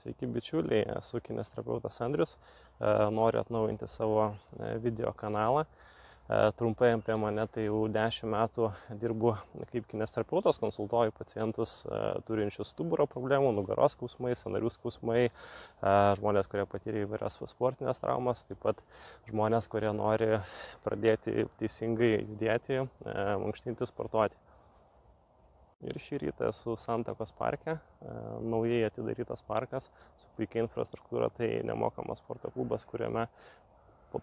Sveiki bičiuliai, esu kinesterapeutas Andrius, noriu atnaujinti savo video kanalą. Trumpai apie mane, tai jau 10 metų dirbu kaip kinesterapeutas, konsultuoju pacientus turinčius stuburo problemų, nugaros skausmai, sąnarių skausmai, žmonės, kurie patyrė įvairias sportinės traumas, taip pat žmonės, kurie nori pradėti teisingai judėti, mankštinti, sportuoti. Ir šį rytą esu Santakos parke, naujai atidarytas parkas su puikia infrastruktūra, tai nemokamas sporto klubas, kuriame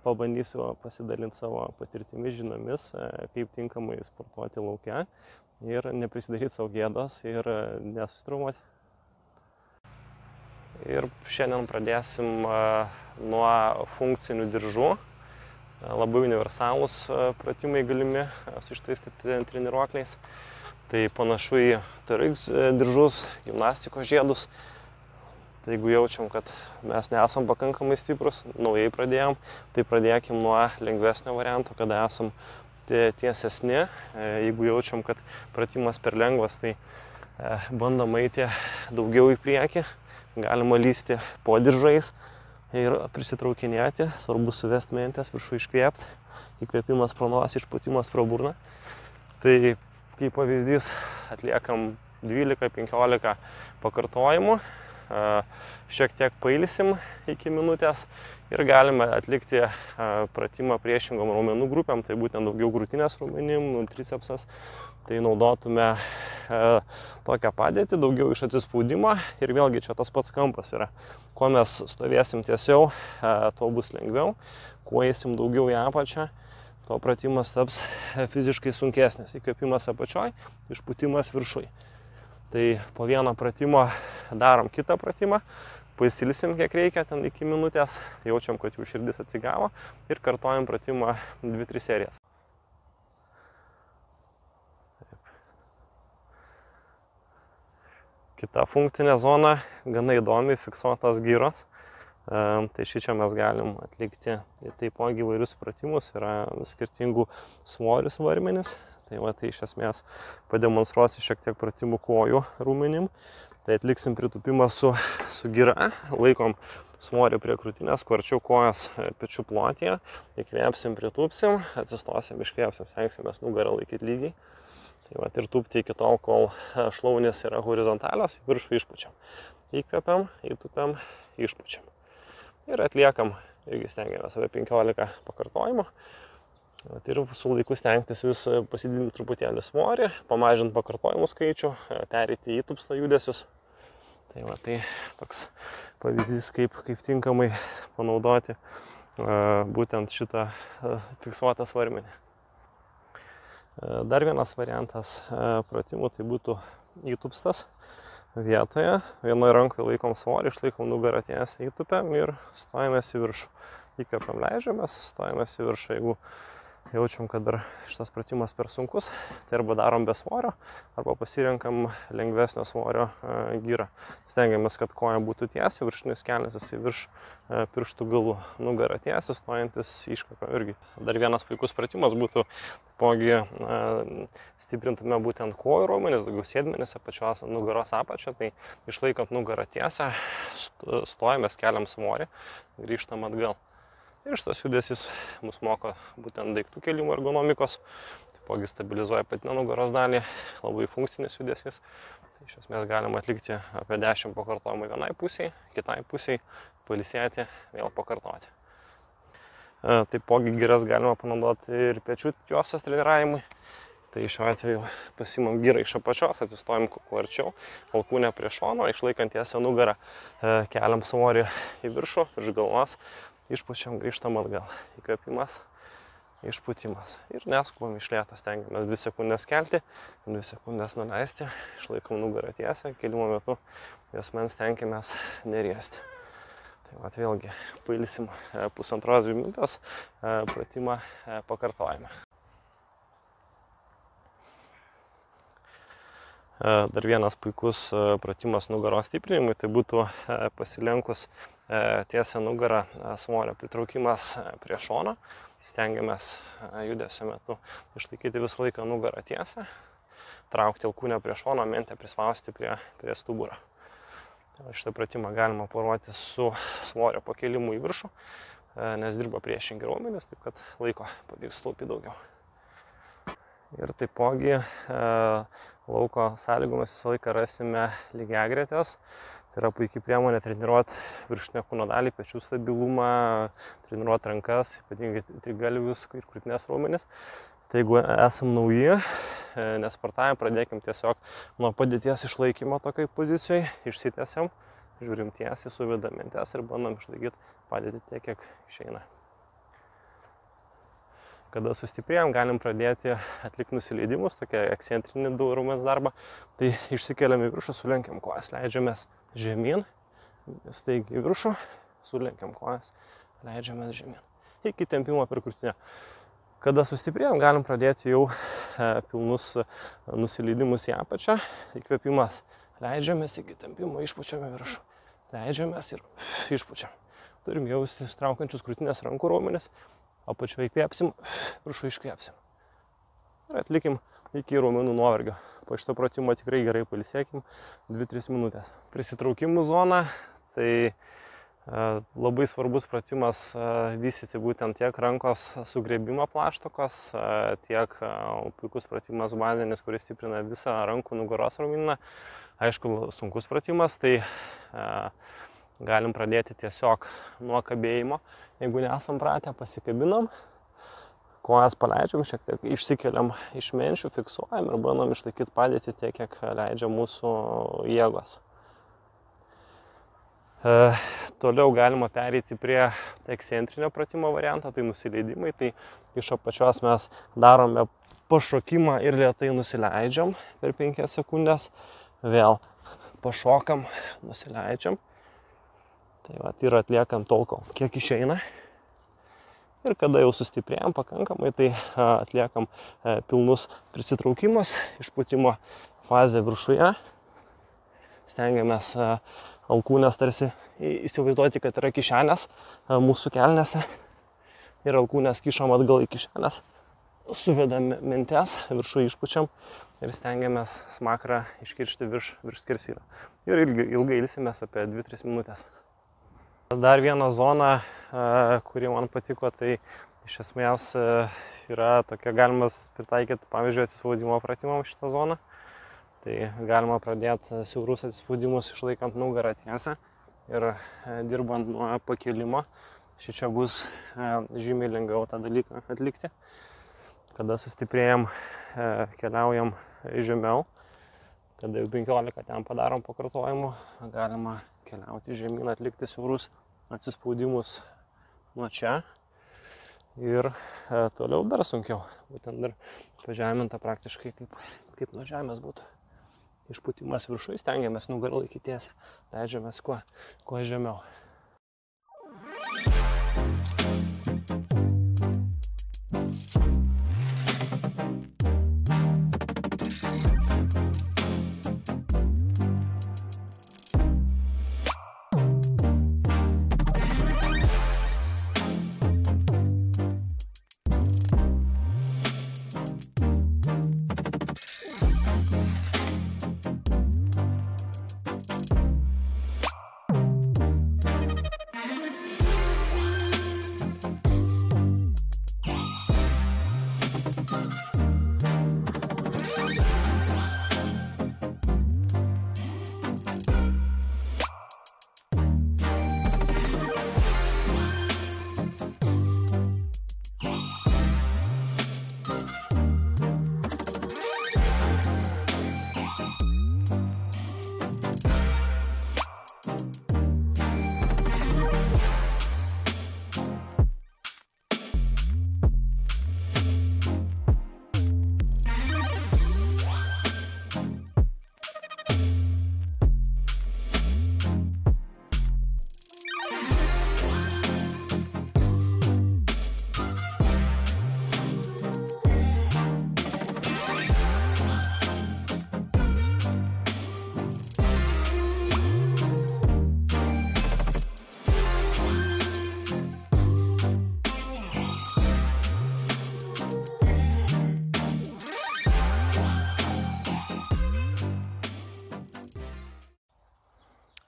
pabandysiu pasidalinti savo patirtimis, žiniomis, kaip tinkamai sportuoti lauke ir neprisidaryti savo gėdos ir nesusitraumuoti. Ir šiandien pradėsim nuo funkcinių diržų. Labai universalūs pratimai galimi su šitais treniruokliais. Tai panašu į TRX diržus, gimnastikos žiedus. Tai jeigu jaučiam, kad mes nesam pakankamai stiprus, naujai pradėjom, tai pradėkim nuo lengvesnio varianto, kada esam tiesesni. Jeigu jaučiam, kad pratimas per lengvas, tai bandom eiti daugiau į priekį. Galima lysti po diržais ir prisitraukinėti. Svarbu suvesti mentes, viršų iškvėpti. Įkvėpimas pro nosį, išpūtimas pro burną. Tai kaip pavyzdys, atliekam 12-15 pakartojimų, šiek tiek pailsim iki minutės ir galime atlikti pratimą priešingom raumenų grupėm, tai būtent daugiau krūtinės raumenim, tricepsas, tai naudotume tokią padėtį, daugiau iš atsispaudimo ir vėlgi čia tas pats kampas yra. Kuo mes stovėsim tiesiau, tuo bus lengviau, kuo eisim daugiau į apačią, tuo pratimas taps fiziškai sunkesnis. Įkvėpimas apačioj, išpūtimas viršui. Tai po vieną pratimą darom kitą pratimą, pasilsim kiek reikia, ten iki minutės, jaučiam, kad jų širdis atsigavo ir kartojam pratimą 2-3 serijas. Taip. Kita funkcinė zona, gana įdomi, fiksuotas gyros. Tai šičia mes galim atlikti taipogi įvairius pratimus, yra skirtingų svorių svarmenis. Tai va, tai iš esmės pademonstruosiu šiek tiek pratimų kojų raumenim. Tai atliksim pritūpimą su gira, laikom svorį prie krūtinės, kuo arčiau kojas pečių plotyje, įkvėpsim, pritūpsim, atsistosim, iškvėpsim, stengsimės nugarą laikyti lygiai. Tai va, ir tūpti iki tol, kol šlaunės yra horizontalios, viršų išpučiam. Įkvepiam, įtūpiam, išpučiam. Ir atliekam, irgi stengiamės apie 15 pakartojimų. Ir su laiku stengtis vis pasididinti truputėlį svorį, pamažinti pakartojimų skaičių, pereiti į įtūpsto judesius. Tai va, tai toks pavyzdys, kaip tinkamai panaudoti būtent šitą fiksuotą svarmenį. Dar vienas variantas pratimų tai būtų įtūpstas. Vietoje, vienoje rankoje laikom svorį, išlaikom nugarą tiesiai, įtūpiam ir stojamės į viršų. Įkvepiam, leidžiamės, stojamės į viršų. Jeigu jaučiam, kad dar šitas pratimas per sunkus, tai arba darom be svorio, arba pasirenkam lengvesnio svorio gyrą. Stengiamės, kad koja būtų tiesiai, viršinis kelnesis į virš pirštų galų, nugarą tiesiai, stojantis iškvepia irgi. Dar vienas puikus pratimas būtų, pogi stiprintume būtent kojų raumenis, daugiau sėdmenis, apačios nugaros apačią, tai išlaikant nugarą tiesią, stojamės, keliam svorį, grįžtam atgal. Ir šitas judesys mus moko būtent daiktų kėlimo ergonomikos, taipogi stabilizuoja patinę nugaros dalį, labai funkcinis judesys. Tai iš esmės galima atlikti apie 10 pakartojimų vienai pusiai, kitai pusiai, pailsėti, vėl pakartoti. Taipogi giras galima panaudoti ir pečių juostos treniravimui. Tai šiuo atveju pasimam gyrą iš apačios, atsistojam kuo arčiau, alkūnę prie šono, išlaikant tiesią nugarą, keliam svorį į viršų, virš galvos. Išpučiam, grįžtam atgal. Įkvėpimas, išpūtimas. Ir neskubam iš lėto, stengiamės 2 sekundės kelti, 2 sekundės nuleisti, išlaikom nugarą tiesią, kelimo metu juosmens stengiamės neriesti. Tai vat vėlgi pailsim 1,5–2 minutės, pratimą pakartojame. Dar vienas puikus pratimas nugaros stiprinimui, tai būtų pasilenkus tiesią nugarą svorio pritraukimas prie šono. Stengiamės judesio metu išlaikyti visą laiką nugarą tiesią, traukti alkūnę prie šono, mentę prispausti prie stuburo. Šitą pratimą galima poruoti su svorio pakėlimu į viršų, nes dirba priešingi raumenys, taip kad laiko pavyks taupyti daugiau. Ir taipogi lauko sąlygomis visą laiką rasime lygiagretės. Tai yra puikiai priemonė treniruoti viršutinę kūno dalį, pečių stabilumą, treniruoti rankas, ypatingai trigalvius ir krūtinės raumenis. Tai jeigu esam nauji, nesportavim, pradėkim tiesiog nuo padėties išlaikymo tokiai pozicijai, išsitiesiam, žiūrim tiesiai, suvedam mintes ir bandom išlaikyti padėtį tiek, kiek išeina. Kada sustiprėjom, galim pradėti atlikti nusileidimus, tokia ekscentrinį raumens darbą. Tai išsikeliam į viršų, sulenkiam kojas, leidžiamės žemyn, staigiai į viršų, sulenkiam kojas, leidžiamės žemyn. Iki tempimo per krūtinę. Kada sustiprėjom, galim pradėti jau pilnus nusileidimus į apačią. Įkvėpimas leidžiamės, iki tempimo išpučiam į viršų. Leidžiamės ir išpučiam. Turim jausti sutraukiančius krūtinės rankų raumenis. Apačioje įkvėpsim, viršų iškvėpsim. Ir atlikim iki raumenų nuovargio. Po šito pratimo tikrai gerai pailsėkim 2-3 minutės. Prisitraukimų zona, tai labai svarbus pratimas vystyti būtent tiek rankos sugriebimo plaštokos, tiek puikus pratimas bazinis, kuris stiprina visą rankų nugaros raumenyną. Aišku, sunkus pratimas, tai galim pradėti tiesiog nuo kabėjimo. Jeigu nesam pratę, pasikabinam, kojas paleidžiam, šiek tiek išsikeliam iš menčių, fiksuojam ir bandom išlaikyti padėtį tiek, kiek leidžia mūsų jėgos. Toliau galima pereiti prie ekscentrinio pratimo variantą, tai nusileidimai. Tai iš apačios mes darome pašokimą ir lėtai nusileidžiam per 5 sekundės. Vėl pašokam, nusileidžiam. Tai ir atliekam tol, kiek išeina. Ir kada jau sustiprėjom pakankamai, tai atliekam pilnus prisitraukimus, išpūtimo fazę viršuje. Stengiamės alkūnės tarsi įsivaizduoti, kad yra kišenės mūsų kelnėse. Ir alkūnės kišam atgal į kišenės. Suvedam mintes, viršų išpučiam ir stengiamės smakrą iškiršti virš skersyno. Ir ilgai ilsimės apie 2-3 minutės. Dar viena zona, kuri man patiko, tai iš esmės yra tokia, galima pritaikyti, pavyzdžiui, atsispaudimo pratimam šitą zoną. Tai galima pradėti siaurus atsispaudimus išlaikant nugarą tiesę ir dirbant nuo pakėlimo. Šičia bus žymiai lengviau tą dalyką atlikti. Kada sustiprėjam, keliaujam žemiau. Kada jau 15 ten padarom pakartojimų, galima keliauti žemyn, atlikti siaurus atsispaudimus nuo čia. Ir toliau dar sunkiau, būtent dar pažeminta praktiškai kaip nuo žemės būtų. Išpūtimas viršui, stengiamės nugarą laikyti tiesiai, leidžiamės kuo žemiau.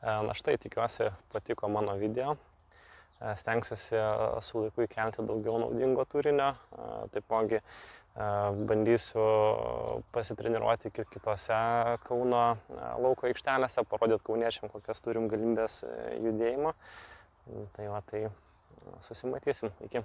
Na štai, tikiuosi patiko mano video. Stengsiuosi su laiku įkelti daugiau naudingo turinio. Taipogi bandysiu pasitreniruoti kitose Kauno lauko aikštelėse, parodyti kauniečiam, kokias turim galimybės judėjimo. Tai susimatysim. Iki.